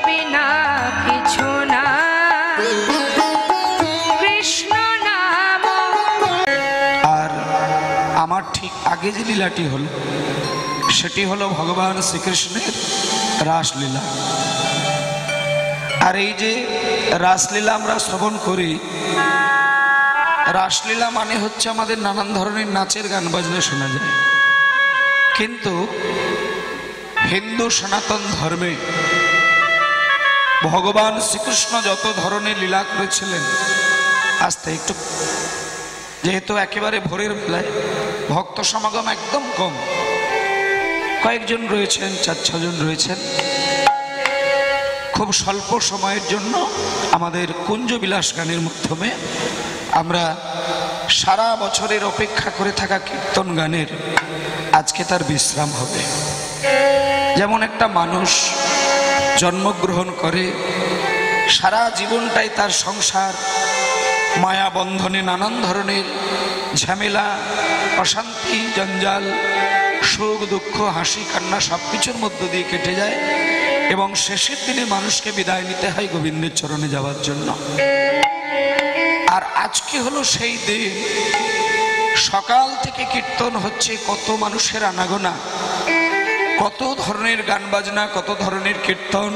বিনা কিছু না, কৃষ্ণ নাম। আর আমার ঠিক আগে যে লীলাটি হলো সেটি হলো ভগবান শ্রীকৃষ্ণের রাসলীলা। আর এই যে রাসলীলা আমরা শ্রবণ করি, রাসলীলা মানে হচ্ছে আমাদের নানান ধরনের নাচের গান বাজনা শোনা যায়। কিন্তু হিন্দু সনাতন ধর্মে ভগবান শ্রীকৃষ্ণ যত ধরনের লীলা করেছিলেন, আস্তে একটু, যেহেতু একেবারে ভোরের বেলায় ভক্ত সমাগম একদম কম, কয়েকজন রয়েছেন, 4-6 জন রয়েছেন, খুব স্বল্প সময়ের জন্য আমাদের কুঞ্জবিলাস গানের মাধ্যমে আমরা সারা বছরের অপেক্ষা করে থাকা কীর্তন গানের আজকে তার বিশ্রাম হবে। যেমন একটা মানুষ জন্মগ্রহণ করে, সারা জীবনটাই তার সংসার মায়া বন্ধনে নানান ধরনের ঝামেলা, অশান্তি, জঞ্জাল, সুখ দুঃখ, হাসি কান্না সব কিছুর মধ্য দিয়ে কেটে যায় এবং শেষের দিনে মানুষকে বিদায় নিতে হয় গোবিন্দের চরণে যাওয়ার জন্য। আর আজকে হলো সেই দিন, সকাল থেকে কীর্তন হচ্ছে, কত মানুষের আনাগোনা, কত ধরনের গান বাজনা, কত ধরনের কীর্তন,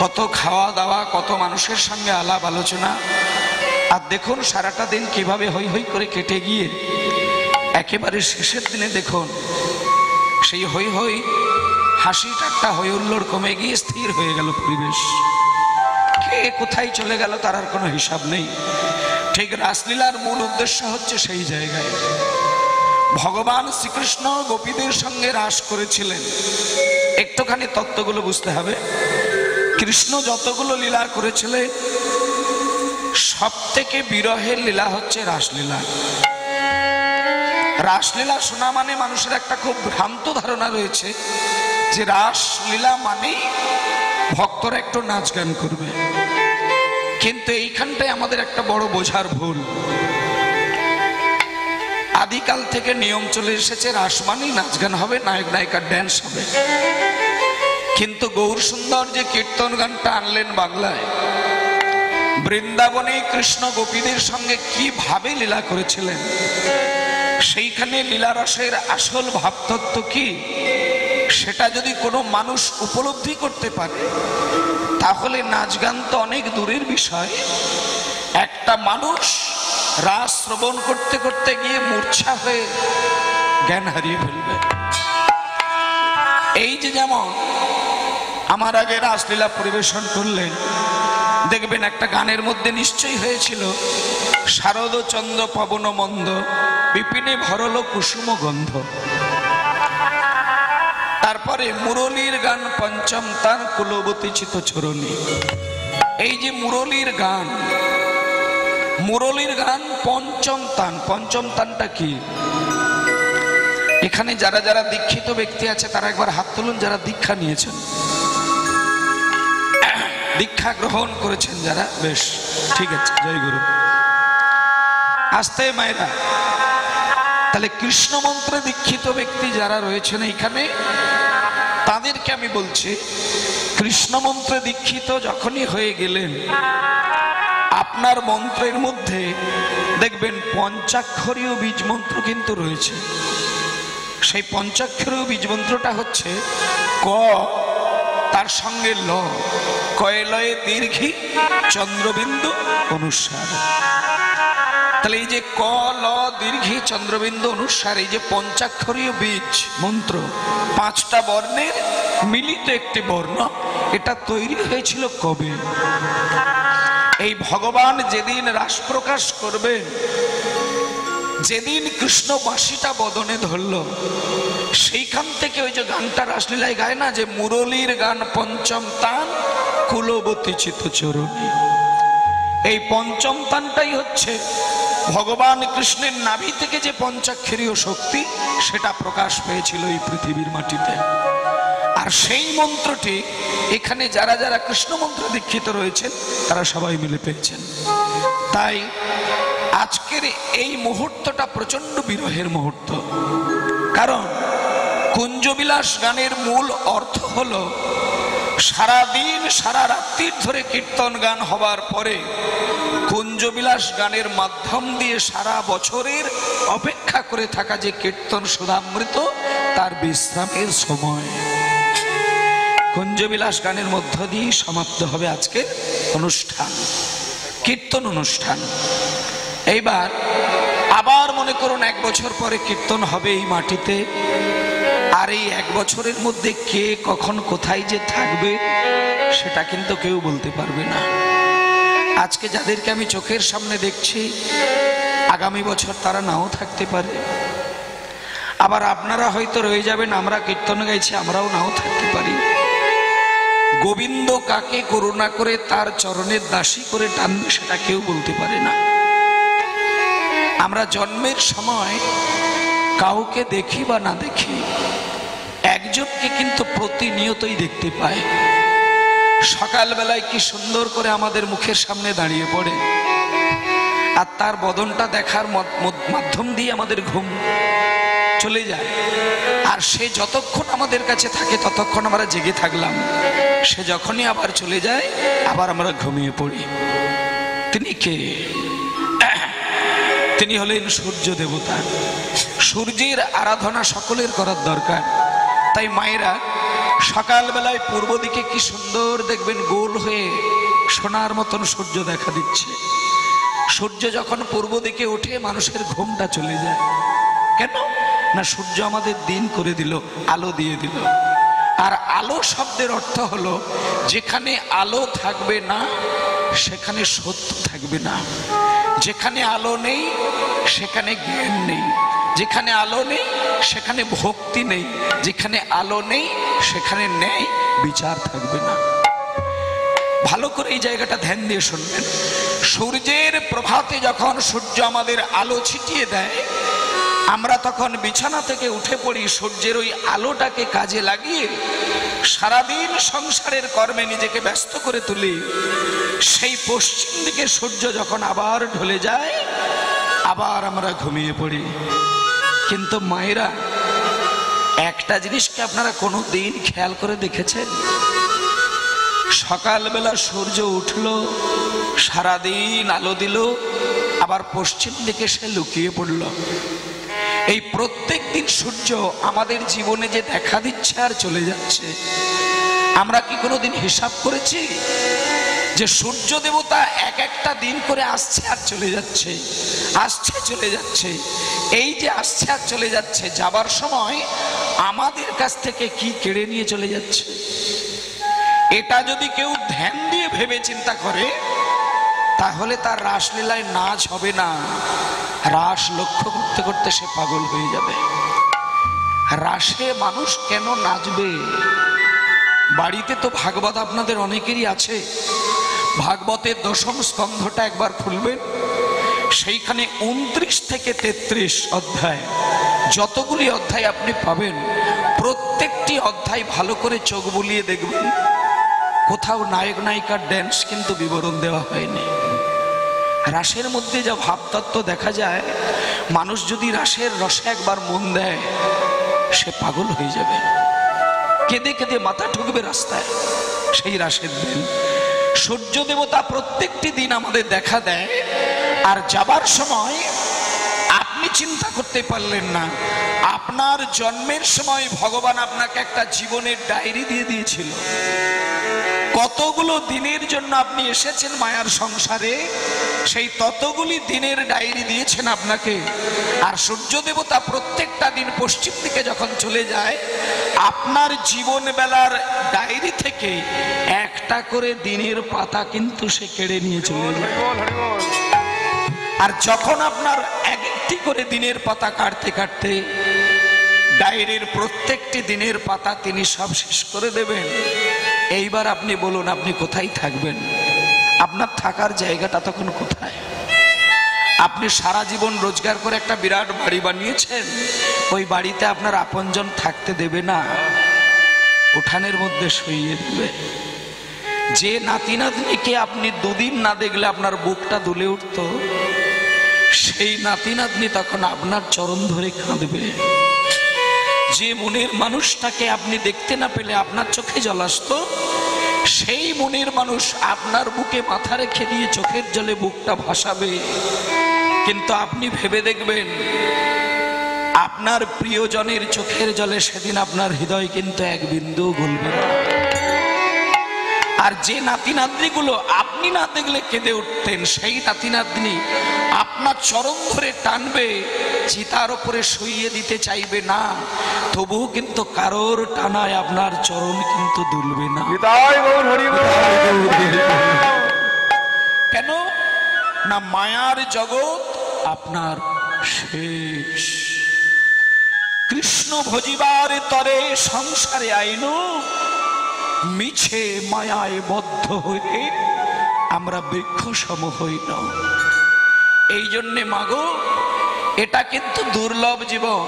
কত খাওয়া দাওয়া, কত মানুষের সঙ্গে আলাপ আলোচনা। আর দেখুন সারাটা দিন কিভাবে হই হই করে কেটে গিয়ে একেবারে শেষের দিনে দেখুন সেই হই হই, হাসি ঠাট্টা, হই হুল্লোড় কমে গিয়ে স্থির হয়ে গেল পরিবেশ। কে কোথায় চলে গেল তার আর কোনো হিসাব নেই। ঠিক রাসলীলার মূল উদ্দেশ্য হচ্ছে সেই জায়গায় ভগবান শ্রীকৃষ্ণ গোপীদের সঙ্গে রাস করেছিলেন। একটুখানি তত্ত্বগুলো বুঝতে হবে। কৃষ্ণ যতগুলো লীলা করেছিলেন সব থেকে বিরহের লীলা হচ্ছে রাসলীলা। রাসলীলা শোনা মানে মানুষের একটা খুব ভ্রান্ত ধারণা রয়েছে যে রাসলীলা মানেই ভক্তরা একটু নাচ গান করবে, কিন্তু এইখানটায় আমাদের একটা বড় বোঝার ভুল। আদিকাল থেকে নিয়ম চলে এসেছে রাস মানেই নাচ গান হবে, নায়ক নায়িকার ড্যান্স হবে। কিন্তু গৌর সুন্দর যে কীর্তন গানটা আনলেন বাংলায়, বৃন্দাবনে কৃষ্ণ গোপীদের সঙ্গে কিভাবে লীলা করেছিলেন, সেইখানে লীলা রসের আসল ভাবতত্ত্ব কি, সেটা যদি কোনো মানুষ উপলব্ধি করতে পারে তাহলে নাচ গান তো অনেক দূরের বিষয়। একটা মানুষ রাস শ্রবণ করতে করতে গিয়ে মূর্ছা হয়ে জ্ঞান হারিয়ে ফেলবে। এই যে যেমন আমার আগে রাসলীলা পরিবেশন করলেন, দেখবেন একটা গানের মধ্যে নিশ্চয়ই হয়েছিল শারদ চন্দ্র পবন মন্দ, বিপিনে ভরল কুসুম গন্ধ। তারপরে মুরলীর গান পঞ্চম তান, কুলবতী চিত চরণী। এই যে মুরলীর গান, মুরলীর গান পঞ্চম তান। পঞ্চম তানটা কি? এখানে যারা যারা দীক্ষিত ব্যক্তি আছে তারা একবার হাত তুলুন, যারা দীক্ষা নিয়েছেন, দীক্ষা গ্রহণ করেছেন যারা, বেশ ঠিক আছে, জয় গুরু। আস্তে মায়েরা, তাহলে কৃষ্ণ মন্ত্রে দীক্ষিত ব্যক্তি যারা রয়েছেন এইখানে, তাদেরকে আমি বলছি, কৃষ্ণ মন্ত্রে দীক্ষিত যখনই হয়ে গেলেন, আপনার মন্ত্রের মধ্যে দেখবেন পঞ্চাক্ষরীয় বীজ মন্ত্র কিন্তু রয়েছে। সেই পঞ্চাক্ষরীয় বীজ মন্ত্রটা হচ্ছে ক, তার সঙ্গে ল, কয়ে লয়ে দীর্ঘি চন্দ্রবিন্দু অনুসার। তাহলে এই যে ক, ল, দীর্ঘি, চন্দ্রবিন্দু অনুসার, এই যে পঞ্চাক্ষরীয় বীজ মন্ত্র, 5টা বর্ণের মিলিত একটি বর্ণ, এটা তৈরি হয়েছিল কবে? এই ভগবান যেদিন রাস প্রকাশ করবেন, যেদিন কৃষ্ণ বাঁশিটা বদনে ধরল, সেইখান থেকে ওই যে গানটা রাসলীলায় গায় না, যে মুরলীর গান পঞ্চম তান, কুলবতী চিত চরণী। এই পঞ্চম তানটাই হচ্ছে ভগবান কৃষ্ণের নাভি থেকে যে পঞ্চাক্ষরীয় শক্তি, সেটা প্রকাশ পেয়েছিল এই পৃথিবীর মাটিতে। আর সেই মন্ত্রটি এখানে যারা যারা কৃষ্ণ মন্ত্রে দীক্ষিত রয়েছেন তারা সবাই মিলে পেয়েছেন। তাই আজকের এই মুহূর্তটা প্রচন্ড বিরহের মুহূর্ত। কারণ কুঞ্জবিলাস গানের মূল অর্থ হলো সারাদিন সারা রাত্রির ধরে কীর্তন গান হবার পরে কুঞ্জবিলাস গানের মাধ্যম দিয়ে সারা বছরের অপেক্ষা করে থাকা যে কীর্তন সুধামৃত, তার বিশ্রামের সময় কুঞ্জবিলাস গানের মধ্য দিয়ে সমাপ্ত হবে আজকের অনুষ্ঠান, কীর্তন অনুষ্ঠান। এইবার আবার মনে করুন 1 বছর পরে কীর্তন হবে এই মাটিতে, আর এই 1 বছরের মধ্যে কে কখন কোথায় যে থাকবে সেটা কিন্তু কেউ বলতে পারবে না। আজকে যাদেরকে আমি চোখের সামনে দেখছি, আগামী বছর তারা নাও থাকতে পারে। আবার আপনারা হয়তো রয়ে যাবেন, আমরা কীর্তন গাইছি, আমরাও নাও থাকতে পারি। গোবিন্দ কাকে করুণা করে তার চরণের দাসী করে টানবে সেটা কেউ বলতে পারে না। আমরা জন্মের সময় কাউকে দেখি বা না দেখি, একজনকে কিন্তু প্রতিনিয়তই দেখতে পাই। সকালবেলায় কি সুন্দর করে আমাদের মুখের সামনে দাঁড়িয়ে পড়ে, আর তার বদনটা দেখার মাধ্যম দিয়ে আমাদের ঘুম চলে যায়। আর সে যতক্ষণ আমাদের কাছে থাকে ততক্ষণ আমরা জেগে থাকলাম, সে যখনই আবার চলে যায় আবার আমরা ঘুমিয়ে পড়ি। তিনি কে? তিনি হলেন সূর্য দেবতা। সূর্যের আরাধনা সকলের করার দরকার। তাই মায়েরা সকালবেলায় পূর্ব দিকে কি সুন্দর দেখবেন গোল হয়ে সোনার মতন সূর্য দেখা দিচ্ছে। সূর্য যখন পূর্ব দিকে ওঠে মানুষের ঘুমটা চলে যায়। কেন না? সূর্য আমাদের দিন করে দিল, আলো দিয়ে দিল। আর আলো শব্দের অর্থ হলো যেখানে আলো থাকবে না সেখানে সত্য থাকবে না, যেখানে আলো নেই সেখানে জ্ঞান নেই, যেখানে আলো নেই সেখানে ভক্তি নেই, যেখানে আলো নেই সেখানে ন্যায় বিচার থাকবে না। ভালো করে এই জায়গাটা ধ্যান দিয়ে শুনবেন। সূর্যের প্রভাতে যখন সূর্য আমাদের আলো ছিটিয়ে দেয়, আমরা তখন বিছানা থেকে উঠে পড়ি, সূর্যের ওই আলোটাকে কাজে লাগিয়ে সারাদিন সংসারের কর্মে নিজেকে ব্যস্ত করে তুলি। সেই পশ্চিম দিকে সূর্য যখন আবার ঢলে যায়, আবার আমরা ঘুমিয়ে পড়ি। কিন্তু মায়েরা, একটা জিনিসকে আপনারা কোনো দিন খেয়াল করে দেখেছেন? সকালবেলা সূর্য উঠলো, সারাদিন আলো দিল, আবার পশ্চিম দিকে সে লুকিয়ে পড়ল। এই প্রত্যেক দিন সূর্য আমাদের জীবনে যে দেখা দিচ্ছে আর চলে যাচ্ছে, আমরা কি কোনোদিন হিসাব করেছি যে সূর্য দেবতা এক একটা দিন করে আসছে আর চলে যাচ্ছে, আসছে চলে যাচ্ছে? এই যে আসছে আর চলে যাচ্ছে, যাবার সময় আমাদের কাছ থেকে কি কেড়ে নিয়ে চলে যাচ্ছে, এটা যদি কেউ ধ্যান দিয়ে ভেবে চিন্তা করে তাহলে তার রাসলীলায় নাচ হবে না, রাস লক্ষ্য করতে করতে সে পাগল হয়ে যাবে। রাসে মানুষ কেন নাচবে? বাড়িতে তো ভাগবত আপনাদের অনেকেরই আছে। ভাগবতের দশম স্কন্ধটা একবার খুলবেন, সেইখানে 29 থেকে 33 অধ্যায়, যতগুলি অধ্যায় আপনি পাবেন, প্রত্যেকটি অধ্যায় ভালো করে চোখ বুলিয়ে দেখবেন। কোথাও নায়ক নায়িকার ড্যান্স কিন্তু বিবরণ দেওয়া হয়নি। রাসের মধ্যে যা ভাবতত্ত্ব দেখা যায়, মানুষ যদি রাসের রসে একবার মন দেয় সে পাগল হয়ে যাবে, কেঁদে কেঁদে মাথা ঠুকবে রাস্তায়। সেই রাসের দিন সূর্য দেবতা প্রত্যেকটি দিন আমাদের দেখা দেয়। আর যাবার সময় আপনি চিন্তা করতে পারলেন না, আপনার জন্মের সময় ভগবান আপনাকে একটা জীবনের ডায়েরি দিয়ে দিয়েছিল। কতগুলো দিনের জন্য আপনি এসেছেন মায়ার সংসারে, সেই ততগুলি দিনের ডায়েরি দিয়েছেন আপনাকে। আর সূর্য দেবতা প্রত্যেকটা দিন পশ্চিম দিকে যখন চলে যায়, আপনার জীবন বেলার ডায়েরি থেকে একটা করে দিনের পাতা কিন্তু সে কেড়ে নিয়ে চলে যায়। আর যখন আপনার একটি করে দিনের পাতা কাটতে কাটতে ডায়েরির প্রত্যেকটি দিনের পাতা তিনি সব শেষ করে দেবেন, এইবার আপনি বলুন আপনি কোথায় থাকবেন? আপনার থাকার জায়গাটা তখন কোথায়? আপনি সারা জীবন রোজগার করে একটা বিরাট বাড়ি বানিয়েছেন, ওই বাড়িতে আপনার আপনজন থাকতে দেবে না, উঠানের মধ্যে শুইয়ে দেবে। যে নাতি নাতনিকে আপনি দুদিন না দেখলে আপনার বুকটা দুলে উঠত, সেই নাতি নাতনি তখন আপনার চরণ ধরে কাঁদবে। যে মনের মানুষটাকে আপনি দেখতে না পেলে আপনার চোখে জল আসতো, সেই মনের মানুষ আপনার বুকে মাথা রেখে দিয়ে চোখের জলে বুকটা ভাসাবে, কিন্তু আপনি ভেবে দেখবেন আপনার প্রিয়জনের চোখের জলে সেদিন আপনার হৃদয় কিন্তু এক বিন্দু গলবে না। আর যে নাতি নাতনিগুলো আপনি না দেখলে কেঁদে উঠতেন, সেই নাতি নাতনি আপনার চরণ ধরে টানবে, চিতার উপরে শুইয়ে দিতে চাইবে না, তবুও কিন্তু কারোর টানায় আপনার চরণ কিন্তু দুলবে না। কেন না? মায়ার জগৎ আপনার শেষ। কৃষ্ণ ভজিবার তরে সংসারে আইনু, মিছে মায়ায় বদ্ধ হয়ে আমরা বৃক্ষ সম হই না। এই জন্যে মাগো, এটা কিন্তু দুর্লভ জীবন।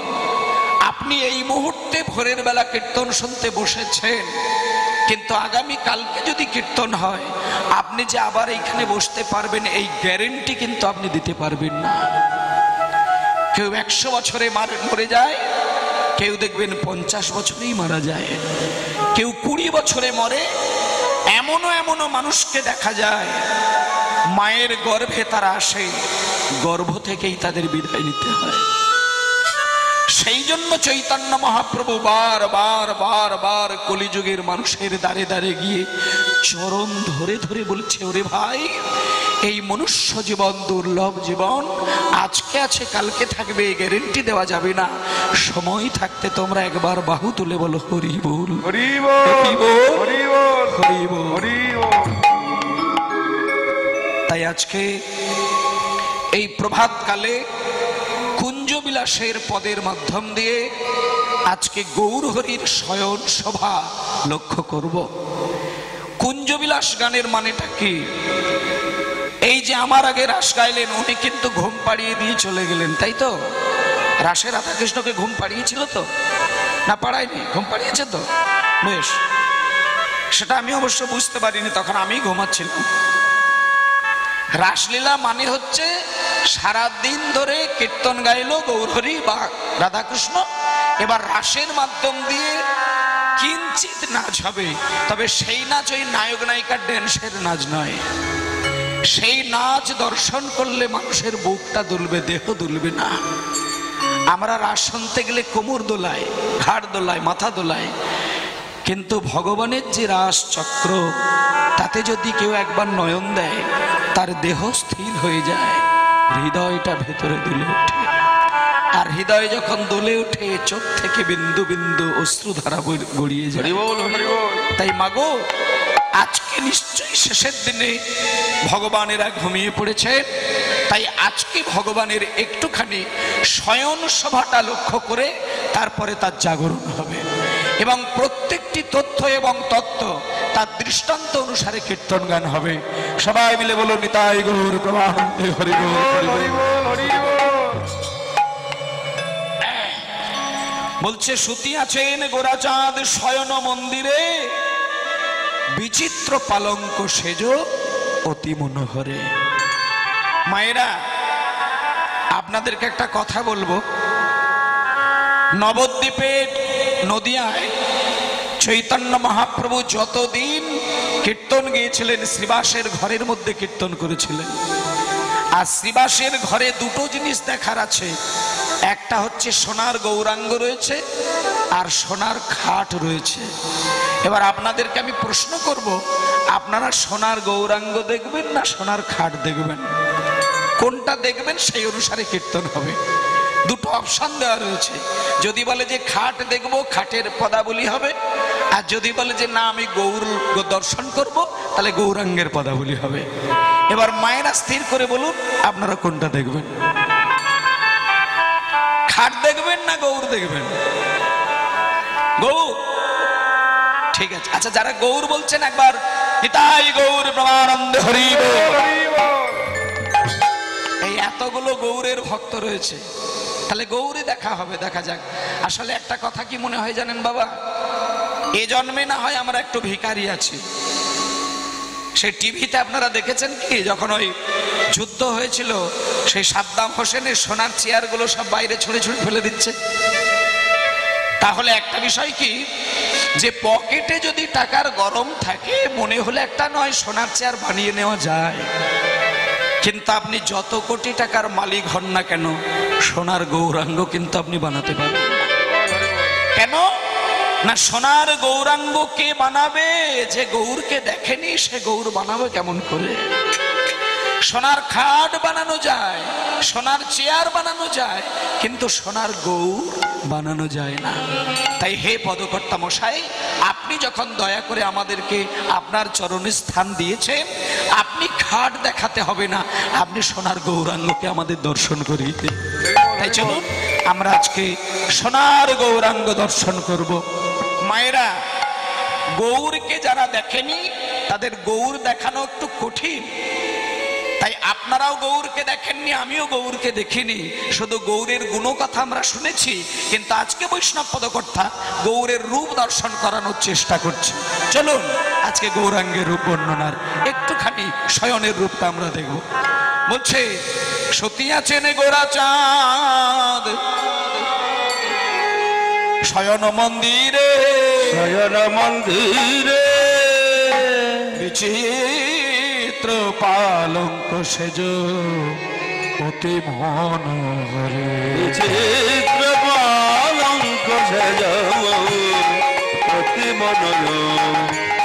আপনি এই মুহূর্তে ভোরের বেলা কীর্তন শুনতে বসেছেন, কিন্তু আগামী কালকে যদি কীর্তন হয় আপনি যে আবার এইখানে বসতে পারবেন এই গ্যারেন্টি কিন্তু আপনি দিতে পারবেন না। কেউ 100 বছরে মরে যায়, কেউ দেখবেন 50 বছরেই মারা যায়, কেউ 20 বছরে মরে। এমনও মানুষকে দেখা যায় মায়ের গর্ভে তারা আসে, গর্ভ থেকেই তাদের বিদায় নিতে হয়। সেই জন্য চৈতন্য মহাপ্রভু বার কলিযুগের মানুষের দ্বারে দ্বারে গিয়ে চরণ ধরে ধরে বলছে, ওরে ভাই, এই মনুষ্য জীবন দুর্লভ জীবন, আজকে আছে কালকে থাকবে, গ্যারেন্টি দেওয়া যাবে না। সময় থাকতে তোমরা একবার বাহু তুলে বলো হরি বল, হরি বল, হরি বল, হরি বল, হরি বল, হরি বল। তাই আজকে এই প্রভাত কালে কুঞ্জবিলাসের পদের মাধ্যম দিয়ে আজকে গৌর হরির শয়ন সভা লক্ষ্য করব। কুঞ্জবিলাস গানের মানেটা কি? এই যে আমার আগে রাস গাইলেন, উনি কিন্তু ঘুম পাড়িয়ে দিয়ে চলে গেলেন, তাই তো? রাসে রাধাকৃষ্ণকে ঘুম পাড়িয়েছিল তো না? পাড়ায়নি? ঘুম পাড়িয়েছে তো? বেশ, সেটা আমি অবশ্য বুঝতে পারিনি, তখন আমি ঘুমাচ্ছিলাম। রাসলীলা মানে হচ্ছে সারা দিন ধরে কীর্তন গাইলো গৌরহরি বা রাধাকৃষ্ণ, এবার রাসের মাধ্যম দিয়ে কিঞ্চিত নাচ হবে, তবে সেই নাচ ওই নায়ক নায়িকার ড্যান্সের নাচ নয়। সেই নাচ দর্শন করলে মানুষের বুকটা দুলবে, দেহ দুলবে না। আমরা রাস শুনতে গেলে কোমর দোলায়, ঘাড় দোলায়, মাথা দোলায়, কিন্তু ভগবানের যে রাস চক্র, তাতে যদি কেউ একবার নয়ন দেয় তার দেহ স্থির হয়ে যায়, হৃদয়টা ভেতরে দুলে ওঠে। আর হৃদয় যখন দুলে ওঠে চোখ থেকে বিন্দু বিন্দু অশ্রুধারা গড়িয়ে যায়। তাই মাগো, আজকে নিশ্চয়ই শেষের দিনে ভগবানেরা ঘুমিয়ে পড়েছে, তাই আজকে ভগবানের একটুখানি শয়ন সভাটা লক্ষ্য করে তারপরে তার জাগরণ হবে, এবং প্রত্যেকটি তথ্য এবং তত্ত্ব তার দৃষ্টান্ত অনুসারে কীর্তন গান হবে। সবাই মিলে বলো নিতাই গৌর প্রেমানন্দে হরি বল, হরি বল, হরি বল। বলছে সুতি আছেন গোরাচাঁদ শয়ন মন্দিরে, বিচিত্র পালঙ্ক সেজ অতি মনোহরে। মায়েরা, আপনাদেরকে একটা কথা বলবো। নবদ্বীপের নদিয়ায় চৈতন্য মহাপ্রভু যতদিন কীর্তন গিয়েছিলেন, শ্রীবাসের ঘরের মধ্যে কীর্তন করেছিলেন। আর শ্রীবাসের ঘরে দুটো জিনিস দেখার আছে, একটা হচ্ছে সোনার গৌরাঙ্গ রয়েছে আর সোনার খাট রয়েছে। এবার আপনাদেরকে আমি প্রশ্ন করব, আপনারা সোনার গৌরাঙ্গ দেখবেন না সোনার খাট দেখবেন? কোনটা দেখবেন সেই অনুসারে কীর্তন হবে। দুটো অপশন দেওয়া রয়েছে। যদি বলে যে খাট দেখবো, খাটের পদাবলী হবে, আর যদি বলে যে না আমি গৌর দর্শন করব, তাহলে গৌরাঙ্গের পদাবলী হবে। এবার মায়েরা স্থির করে বলুন, আপনারা কোনটা দেখবেন? খাট দেখবেন না গৌর দেখবেন? গৌর, ঠিক আছে। আচ্ছা, যারা গৌর বলছেন একবার নিতাই গৌর প্রেমানন্দে হরি বল। এই এতগুলো গৌরের ভক্ত রয়েছে, তাহলে গৌরী দেখা হবে, দেখা যাক। আসলে একটা কথা কি মনে হয় জানেন বাবা, এ জন্মে না হয় আমরা একটু ভিখারি আছি। সেই টিভিতে আপনারা দেখেছেন কি, যখন ওই যুদ্ধ হয়েছিল, সেই সাদ্দাম হোসেনের সোনার চেয়ারগুলো সব বাইরে ছুঁড়ে ছুঁড়ে ফেলে দিচ্ছে। তাহলে একটা বিষয় কি, যে পকেটে যদি টাকার গরম থাকে মনে হলে একটা নয় সোনার চেয়ার বানিয়ে নেওয়া যায়, কিন্তু আপনি যত কোটি টাকার মালিক হন না কেন সোনার গৌরাঙ্গ কিন্তু আপনি বানাতে পারবেন কেন না? সোনার গৌরাঙ্গ কে বানাবে? যে গৌরকে দেখেনি সে গৌর বানাবে কেমন করে? সোনার খাট বানানো যায়, সোনার চেয়ার বানানো যায়, কিন্তু সোনার গৌর বানানো যায় না। তাই হে পদকর্তা মশাই, আপনি যখন দয়া করে আমাদেরকে আপনার চরণে স্থান দিয়েছেন, আপনি খাট দেখাতে হবে না, আপনি সোনার গৌরাঙ্গকে আমাদের দর্শন করিয়ে দিন। তাই চলুন আমরা আজকে সোনার গৌরাঙ্গ দর্শন করব। মায়েরা, গৌরকে যারা দেখেনি তাদের গৌর দেখানো একটু কঠিন। তাই আপনারাও গৌরকে দেখেননি, আমিও গৌরকে দেখিনি, শুধু গৌরের গুণকথা আমরা শুনেছি, কিন্তু আজকে বৈষ্ণব পদকর্তা গৌরের রূপ দর্শন করানোর চেষ্টা করছে। চলুন আজকে গৌরাঙ্গের রূপ বর্ণনার একটুখানি শয়নের রূপটা আমরা দেখব। বলছে সতী আছেন গোরা চাঁদ শয়ন মন্দিরে, শয়ন মন্দিরে বিচিত্র পালঙ্ক সেজ অতি মনোহরে, বিচিত্র পালঙ্ক সেজ অতি মনোহরে।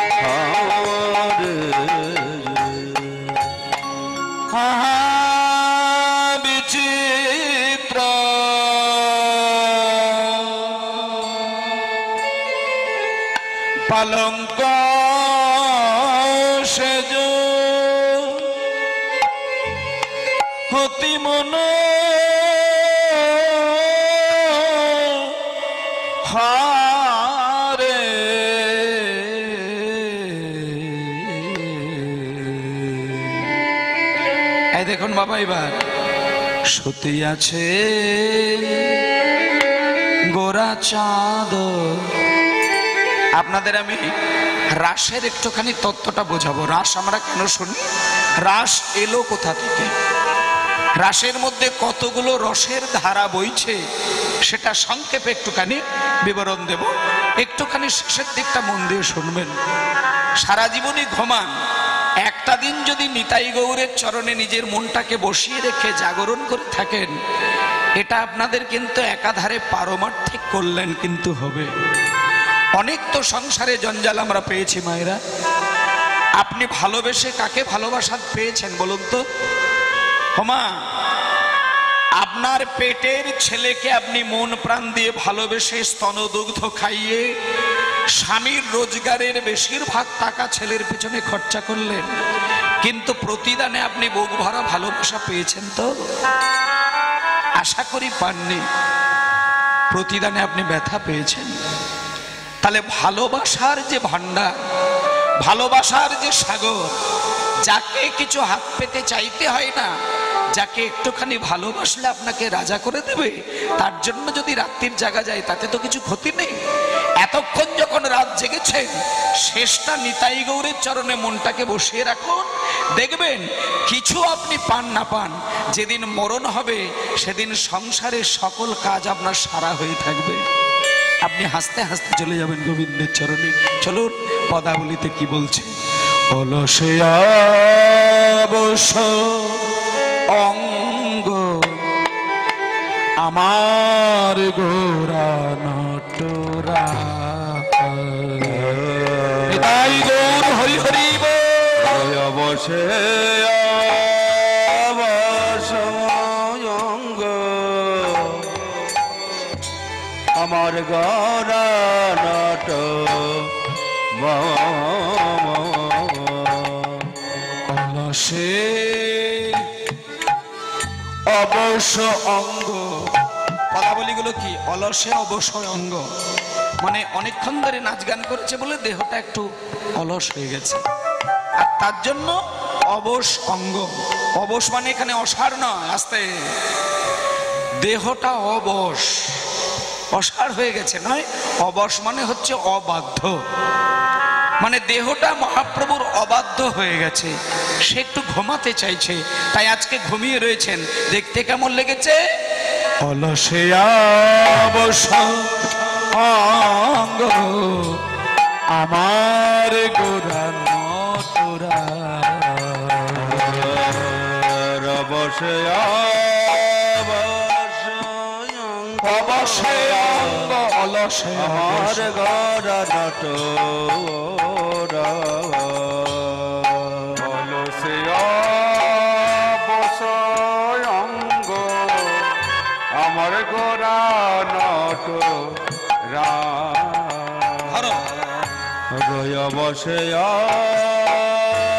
বিচিত্র পালঙ্ক সেজ অতি মনোহরে। এই দেখুন বাবা, এবার সতী আছে গোরা চাঁদ। আপনাদের আমি রাসের একটুখানি তত্ত্বটা বোঝাবো। রাস আমরা কেন শুনি, রাস এলো কোথা থেকে, রাসের মধ্যে কতগুলো রসের ধারা বইছে সেটা সংক্ষেপে একটুখানি বিবরণ দেব। একটুখানি শেষের দিকটা মন দিয়ে শুনবেন। সারা জীবনই ঘুমান, একটা দিন যদি নিতাই গৌরের চরণে নিজের মনটাকে বসিয়ে রেখে জাগরণ করে থাকেন, এটা আপনাদের কিন্তু একাধারে পারমার্থিক কল্যাণ কিন্তু হবে। অনেক তো সংসারে জঞ্জাল আমরা পেয়েছি মায়েরা। আপনি ভালোবেসে কাকে ভালোবাসা পেয়েছেন বলুন তো? হোমা, আপনার পেটের ছেলেকে আপনি মন প্রাণ দিয়ে ভালোবেসে স্তনদুগ্ধ খাইয়ে স্বামীর রোজগারের বেশিরভাগ টাকা ছেলের পেছনে খরচা করলেন, কিন্তু প্রতিদানে আপনি বুক ভরা ভালোবাসা পেয়েছেন তো? আশা করি পাননি। প্রতিদানে আপনি ব্যথা পেয়েছেন। তাহলে ভালোবাসার যে ভান্ডার, ভালোবাসার যে সাগর, যাকে কিছু হাত পেতে চাইতে হয় না, যাকে একটুখানি ভালোবাসলে আপনাকে রাজা করে দেবে, তার জন্য যদি রাত্রির জাগা যায় তাতে তো কিছু ক্ষতি নেই। এতক্ষণ যখন রাত জেগেছেন, শেষটা নিতাই গৌরের চরণে মনটাকে বসিয়ে রাখুন। দেখবেন কিছু আপনি পান না পান, যেদিন মরণ হবে সেদিন সংসারের সকল কাজ আপনার সারা হয়ে থাকবে। আপনি হাসতে হাসতে চলে যাবেন গোবিন্দের চরণে। চলুন পদাবলিতে কি বলছে। অলসে অবশ অঙ্গ আমার গোরা নটরা, তাই গৌর হরি হরি অবশে অবশ অঙ্গ আমার গোরা নট অলসে অবশ অঙ্গ। পদাবলীগুলো কি? অলসে অবসর অঙ্গ মানে অনেকক্ষণ ধরে নাচ গান করেছে বলে দেহটা একটু অলস হয়ে গেছে, আর তার জন্য অবশ অঙ্গ। অবশ মানে এখানে অসার নয়, আস্তে, দেহটা অবশ, অসার হয়ে গেছে নয়। অবশ মানে হচ্ছে অবাধ্য, মানে দেহটা মহাপ্রভুর অবাধ্য হয়ে গেছে, সে একটু ঘুমাতে চাইছে, তাই আজকে ঘুমিয়ে রয়েছেন। দেখতে কেমন লেগেছে? অলসে অবশ অঙ্গ আমার গোরা নটরা অবশ্যে অবশ্যে অঙ্গ অলসে আমার গড়া নটরা অলসে অবশ্যই অঙ্গ আমার গড়া নটরা অবশ্যে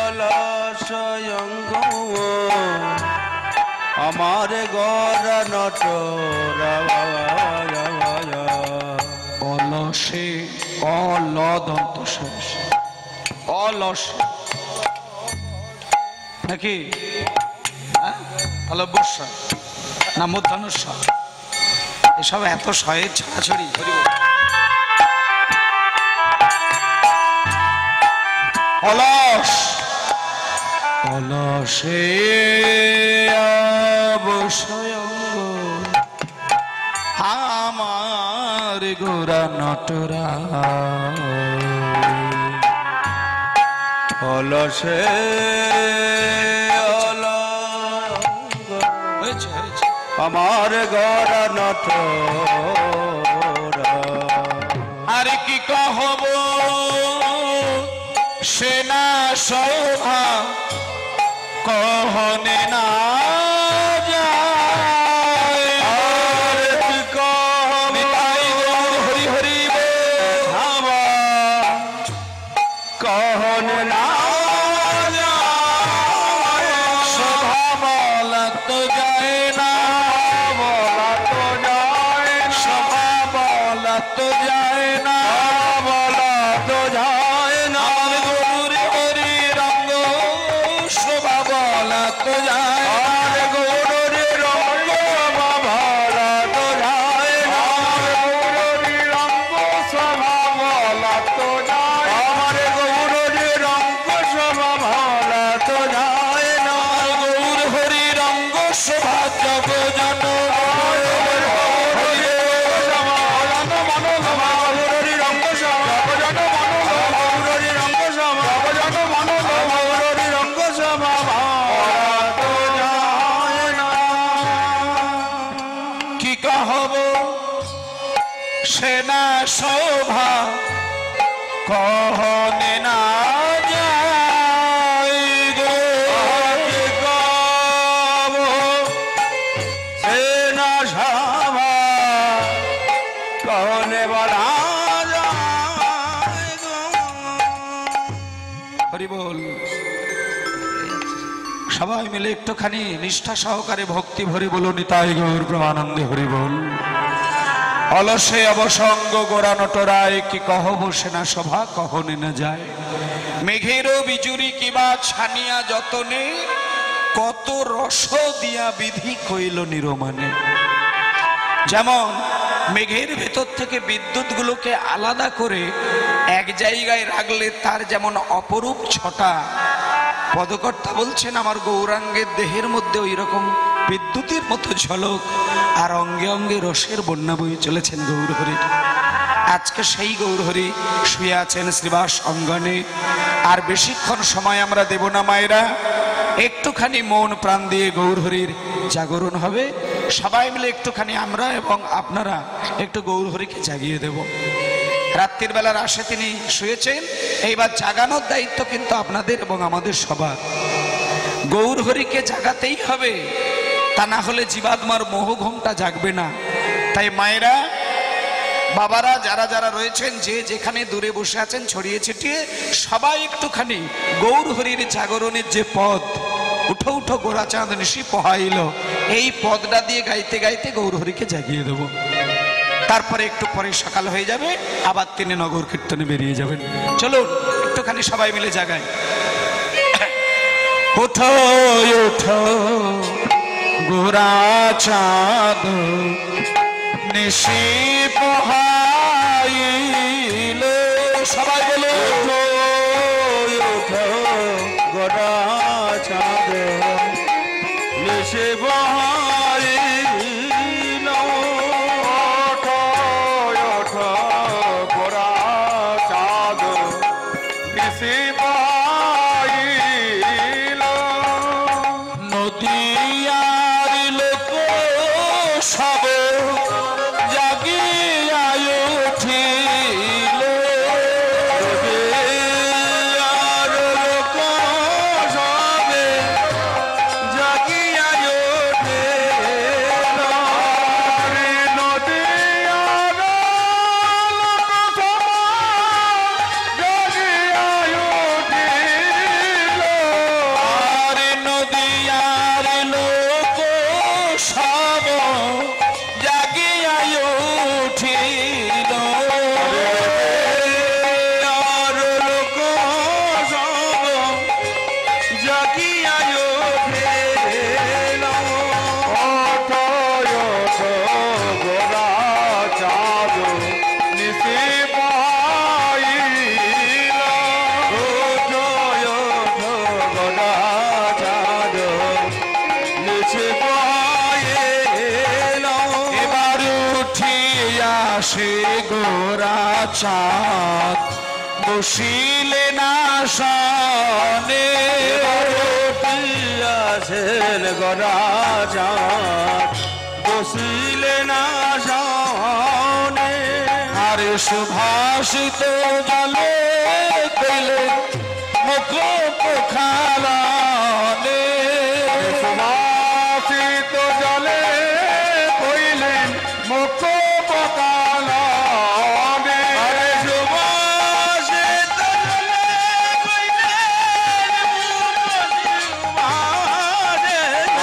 অলসয় অঙ্গ আমার গড়া নটরা অলসে অলদন্ত শেষ অলসে নাকি অলবস্য না মধ্যাহ্নস্য এসব এত শয়ের ছড়াছড়ি অলস অলসে অবশ্যই আমার গোরা নটরা অলসে হয়েছে হয়েছে আমার গড়া নটরা আর কি কহব সেনা শোভা কহনে না যায় আর কি কহব হরি হরি ধাবা কহন না শোভা বলা তো যায় না বলা তো যায় না শোভা বলা তো যায় না বলা তো যায় না আমার গরুর হরি রঙ্গ শোভা বলা তো যায় না আর গৌরী রঙ্গ ভালা তো যায় না গৌরী রঙ্গ সভা বলা তো যায় আমার গৌরী রঙ্গ সভা ভালা তো যায় না গৌর হরি রঙ্গ শোভা জগ জন কি কহব সেনা শোভা কহনে না যায় গো হরি বল সবাই মিলে একটুখানি নিষ্ঠা সহকারে ভক্তি ভরে বলো নিতাই গৌর প্রেমানন্দে হরি বল অলসে অবসঙ্গ গোরা নটরায় কি কহব সেনা সভা কহনে না যায় মেঘেরও বিজুরি কিবা ছানিয়া যতনে কত রস দিয়া বিধি কইল নিরমানে যেমন মেঘের ভেতর থেকে বিদ্যুৎ গুলোকে আলাদা করে এক জায়গায় রাখলে তার যেমন অপরূপ ছটা পদকর্তা বলছেন আমার গৌরাঙ্গের দেহের মধ্যে ওই রকম বিদ্যুতের মতো ঝলক আর অঙ্গে অঙ্গে রসের বন্যা বয়ে চলেছেন গৌরহরি আজকে সেই গৌরহরি শুয়ে আছেন শ্রীবাস অঙ্গনে আর বেশিক্ষণ সময় আমরা দেব না মায়েরা একটুখানি মন প্রাণ দিয়ে গৌরহরির জাগরণ হবে সবাই মিলে একটুখানি আমরা এবং আপনারা একটু গৌরহরিকে জাগিয়ে দেব রাত্রির বেলার আসে তিনি শুয়েছেন এইবার জাগানোর দায়িত্ব কিন্তু আপনাদের এবং আমাদের সবার গৌরহরিকে জাগাতেই হবে তা না হলে জীবাত্মার মোহঘুমটা জাগবে না তাই মায়েরা বাবারা যারা যারা রয়েছেন যে যেখানে দূরে বসে আছেন ছড়িয়ে ছিটিয়ে সবাই একটুখানি গৌরহরির জাগরণের যে পদ উঠো উঠো গোরা চাঁদ নিশি পোহাইল এই পদটা দিয়ে গাইতে গাইতে গৌরহরিকে জাগিয়ে দেব তারপরে একটু পরে সকাল হয়ে যাবে আবার তিনি নগর কীর্তনে বেরিয়ে যাবেন চলুন একটুখানি সবাই মিলে জাগাই উঠো উঠো গোরা চাঁদ নিশি পোহাইল সবাই বলো উঠো গোরা চাঁদ নিশি পোহাইল ওঠো ওঠো গোরা চাঁদ জাগিয়া ওঠে ওঠো ওঠো গোরা চাঁদ নিশি পাইল ওঠো ওঠো গোরা চাঁদ নিশি পাইল এবার উঠিয়া সে গোরা চাঁদ বসিলে না সনে উঠিয়াছেন গোরা চাঁদ বসিলে না সনে আর সুভাষিত জলে পেলে মুখ পোখালানে সুবাসিত জলে কইলেন মুখ পকালানে আরে সুবাসিত জলে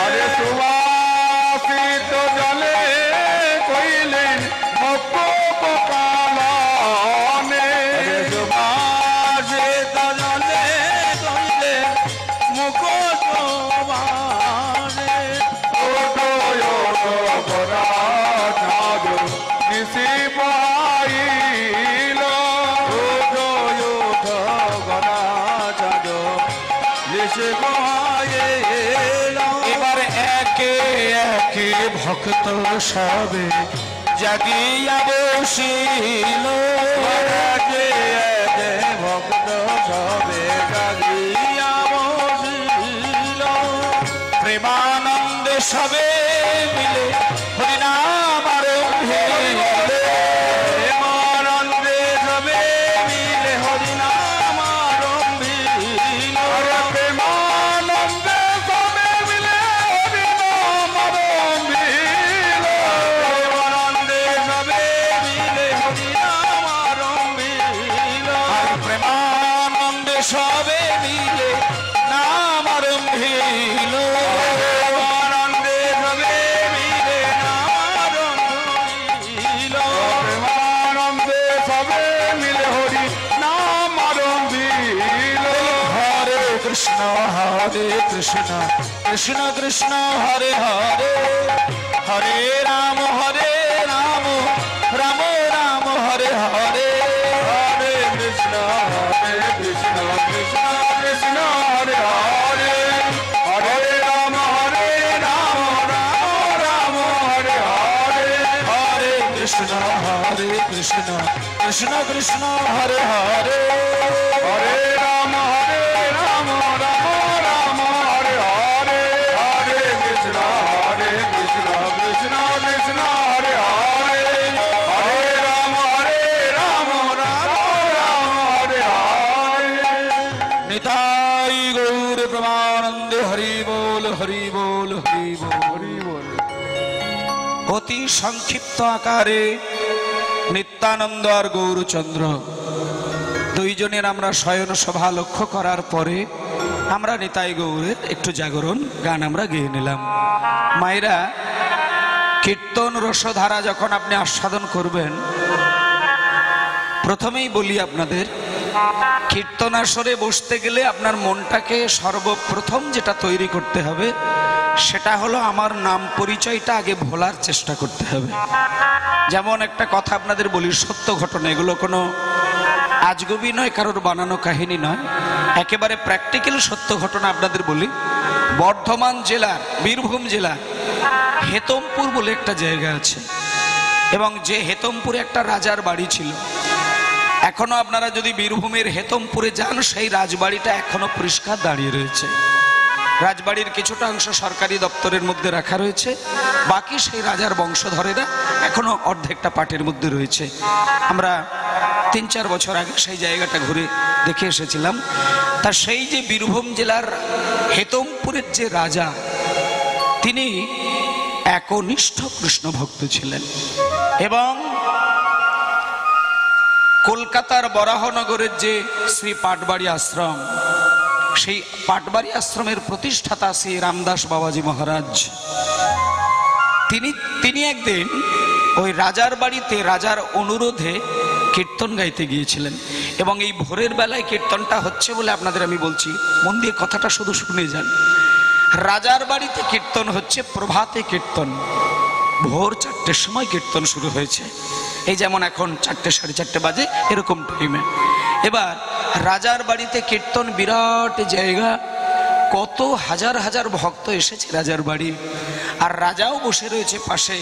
আরে সুবাসিত জলে কইলেন মুখ পকালানে আরে সুবাসিত জলে কইলেন মুখ শোভানে ওঠো ওঠো গোরা চাঁদ নিশি পাইল ওঠো ওঠো গোরা চাঁদ নিশি পাইল এবার একে একে ভক্ত সবে জাগিয়া বসিল একে একে ভক্ত সবে জাগিয়া বসিল প্রেমানন্দে সবে মিলে হরিনাম আরম্ভিলে প্রেমানন্দে সবে মিলে হরিনাম আরম্ভিল প্রেমানন্দে সবে মিলে হরিনাম আরম্ভিল প্রেমানন্দে সবে মিলে হরিনাম আরম্ভিল আর প্রেমানন্দে সবে মিলে নাম আরম্ভিল প্রেমানন্দে সবে মিলে নাম আরম্ভিল প্রেমানন্দে সবে মিলে হরি নাম আরম্ভিল হরে কৃষ্ণ কৃষ্ণ কৃষ্ণ হরে হরে হরে রাম রাম রাম হরে হরে হরে কৃষ্ণ কৃষ্ণ কৃষ্ণ হরে হরে হরে রাম রাম রাম হরে হরে হরে কৃষ্ণ কৃষ্ণ কৃষ্ণ হরে হরে হরে রাম রাম রাম হরে হরে হরে কৃষ্ণ কৃষ্ণ কৃষ্ণ হরে হরে হরে রাম রাম রাম হরে হরে নিতাই গৌর প্রমানন্দে হরি বল হরি বল হরি বল হরি বল অতি সংক্ষিপ্ত আকারে নিত্যানন্দ আর গৌরচন্দ্র দুইজনের আমরা শয়ন সভা লক্ষ্য করার পরে আমরা নিতাই গৌরের একটু জাগরণ গান আমরা গেয়ে নিলাম। মায়েরা, কীর্তন রসধারা যখন আপনি আস্বাদন করবেন, প্রথমেই বলি আপনাদের, কীর্তন আসরে বসতে গেলে আপনার মনটাকে সর্বপ্রথম যেটা তৈরি করতে হবে সেটা হলো আমার নাম পরিচয়টা আগে ভোলার চেষ্টা করতে হবে। যেমন একটা কথা আপনাদের বলি, সত্য ঘটনা, এগুলো কোনো আজগুবি নয়, কারোর বানানো কাহিনী নয়, একেবারে প্র্যাকটিক্যাল সত্য ঘটনা আপনাদের বলি। বর্ধমান জেলার, বীরভূম জেলার হেতমপুর বলে একটা জায়গা আছে, এবং যে হেতমপুরে একটা রাজার বাড়ি ছিল। এখনো আপনারা যদি বীরভূমের হেতমপুরে যান, সেই রাজবাড়িটা এখনো পরিষ্কার দাঁড়িয়ে রয়েছে। রাজবাড়ির কিছুটা অংশ সরকারি দপ্তরের মধ্যে রাখা রয়েছে, বাকি সেই রাজার বংশধরেরা এখনো অর্ধেকটা পাটের মধ্যে রয়েছে। আমরা 3-4 বছর আগে সেই জায়গাটা ঘুরে দেখে এসেছিলাম। তা সেই যে বীরভূম জেলার হেতমপুরের যে রাজা, তিনি একনিষ্ঠ কৃষ্ণ ভক্ত ছিলেন, এবং কলকাতার বরাহনগরের যে শ্রী পাটবাড়ি আশ্রম, সেই পাটবাড়ি আশ্রমের প্রতিষ্ঠাতা শ্রী রামদাস বাবাজি মহারাজ, তিনি একদিন ওই রাজার বাড়িতে রাজার অনুরোধে কীর্তন গাইতে গিয়েছিলেন। এবং এই ভোরের বেলায় কীর্তনটা হচ্ছে বলে আপনাদের আমি বলছি, মন দিয়ে কথাটা শুধু শুনে যান। রাজার বাড়িতে কীর্তন হচ্ছে, প্রভাতে কীর্তন, ভোর 4টের সময় কীর্তন শুরু হয়েছে। এই যেমন এখন 4টে 4:30 বাজে, এরকম টাইমে। এবার রাজার বাড়িতে কীর্তন, বিরাট জায়গা, কত হাজার হাজার ভক্ত এসেছে রাজার বাড়ি। আর রাজাও বসে রয়েছে পাশে,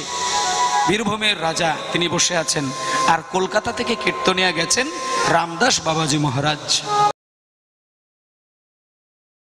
বীরভূমের রাজা তিনি বসে আছেন। আর কলকাতা থেকে কীর্তনিয়া গেছেন রামদাস বাবাজি মহারাজ।